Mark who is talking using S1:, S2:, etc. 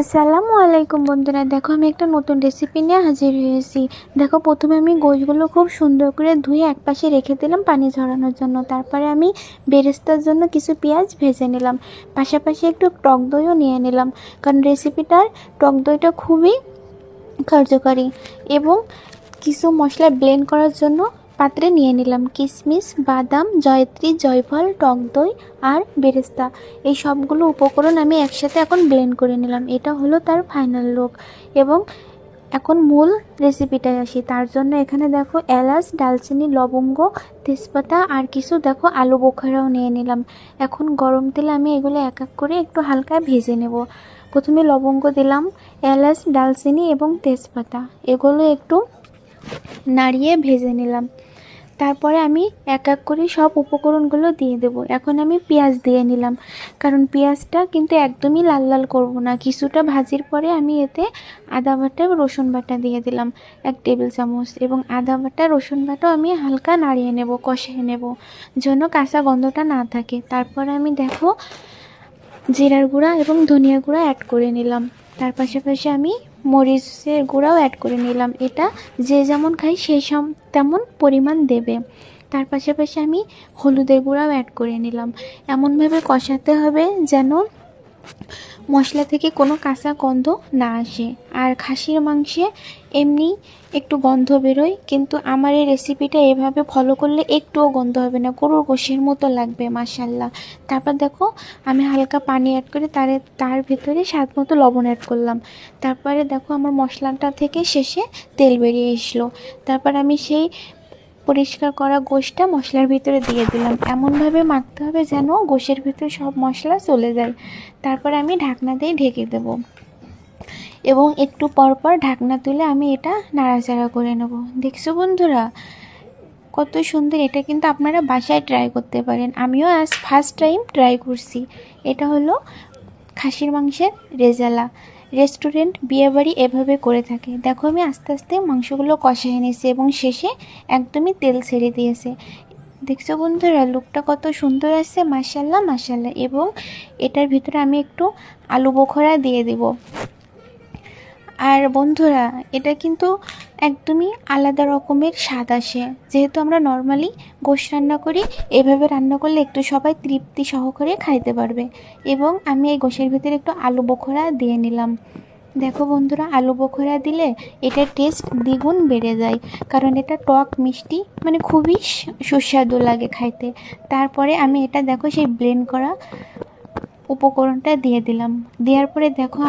S1: আসসালামু আলাইকুম বন্ধুরা, দেখো আমি একটা নতুন রেসিপি নিয়ে হাজির হয়েছি। দেখো প্রথমে আমি গোশগুলো খুব সুন্দর করে ধুয়ে একপাশে রেখে দিলাম পানি ঝরানোর জন্য। তারপরে আমি বেরেস্তার জন্য কিছু পেঁয়াজ ভেজে নিলাম, পাশাপাশি একটু টক দইও নিয়ে নিলাম, কারণ রেসিপিটার টক দইটা খুবই কার্যকারী। এবং কিছু মশলা ব্লেন্ড করার জন্য পাত্রে নিয়ে নিলাম কিশমিশ, বাদাম, জয়ত্রী, জয়ফল, টক দই আর বেরেস্তা। এই সবগুলো উপকরণ আমি একসাথে এখন ব্লেন্ড করে নিলাম। এটা হলো তার ফাইনাল লুক। এবং এখন মূল রেসিপিটায় আসি। তার জন্য এখানে দেখো এলাচ, দারচিনি, লবঙ্গ, তেজপাতা আর কিছু দেখো আলু বোখারাও নিয়ে নিলাম। এখন গরম তেলে আমি এগুলো এক এক করে একটু হালকা ভেজে নেব। প্রথমে লবঙ্গ দিলাম, এলাচ, দারচিনি এবং তেজপাতা, এগুলো একটু নাড়িয়ে ভেজে নিলাম। তারপরে আমি এক এক করে সব উপকরণগুলো দিয়ে দেব। এখন আমি পেঁয়াজ দিয়ে নিলাম, কারণ পেঁয়াজটা কিন্তু একদমই লাল লাল করব না। কিছুটা ভাজির পরে আমি এতে আদা বাটা, রসুন বাটা দিয়ে দিলাম 1 টেবিল চামচ, এবং আদা বাটা, রসুন বাটাও আমি হালকা নাড়িয়ে নেব, কষিয়ে নেব, যেন কাঁচা গন্ধটা না থাকে। তারপরে আমি দেখো জিরার গুঁড়া এবং ধনিয়া গুঁড়া অ্যাড করে নিলাম। তার পাশাপাশি আমি মরিচের গুঁড়াও অ্যাড করে নিলাম। এটা যে যেমন খাই সেই তেমন পরিমাণ দেবে। তার পাশাপাশি আমি হলুদের গুঁড়াও অ্যাড করে নিলাম। এমনভাবে কষাতে হবে যেন মশলা থেকে কোনো কাঁচা গন্ধ না আসে। আর খাসির মাংসে এমনি একটু গন্ধ বেরোয়, কিন্তু আমার এই রেসিপিটা এভাবে ফলো করলে একটুও গন্ধ হবে না, গরুর গোশের মতো লাগবে মাশাল্লাহ। তারপর দেখো আমি হালকা পানি অ্যাড করে তার ভিতরে স্বাদ মতো লবণ অ্যাড করলাম। তারপরে দেখো আমার মশলাটা থেকে শেষে তেল বেরিয়ে এসলো। তারপর আমি সেই পরিষ্কার করা গোশটা মশলার ভিতরে দিয়ে দিলাম। এমনভাবে মাখতে হবে যেন গোশের ভিতরে সব মশলা চলে যায়। তারপরে আমি ঢাকনা দিয়ে ঢেকে দেব, এবং একটু পরপর ঢাকনা তুলে আমি এটা নাড়াচাড়া করে নেব। দেখছো বন্ধুরা কত সুন্দর! এটা কিন্তু আপনারা বাসায় ট্রাই করতে পারেন। আমিও আজ ফার্স্ট টাইম ট্রাই করছি। এটা হলো খাসির মাংসের রেজালা। রেস্টুরেন্ট, বিয়েবাড়ি এভাবে করে থাকে। দেখো আমি আস্তে আস্তে মাংসগুলো কষায় নিয়েছি এবং শেষে একদমই তেল ছেড়ে দিয়েছে। দেখছো বন্ধুরা লুকটা কত সুন্দর আসছে, মাশাল্লাহ মাশাল্লাহ। এবং এটার ভিতরে আমি একটু আলু বোখরা দিয়ে দেব। আর বন্ধুরা এটা কিন্তু একদমই আলাদা রকমের স্বাদ আসে। যেহেতু আমরা নর্মালি গোশ রান্না করি, এভাবে রান্না করলে একটু সবাই তৃপ্তি সহকারে খাইতে পারবে। এবং আমি এই গোশের ভিতরে একটু আলু বোখরা দিয়ে নিলাম। দেখো বন্ধুরা আলু বোখরা দিলে এটার টেস্ট দ্বিগুণ বেড়ে যায়, কারণ এটা টক মিষ্টি, মানে খুবই সুস্বাদু লাগে খাইতে। তারপরে আমি এটা দেখো সেই ব্লেন্ড করা উপকরণটা দিয়ে দিলাম। দেওয়ার পরে দেখো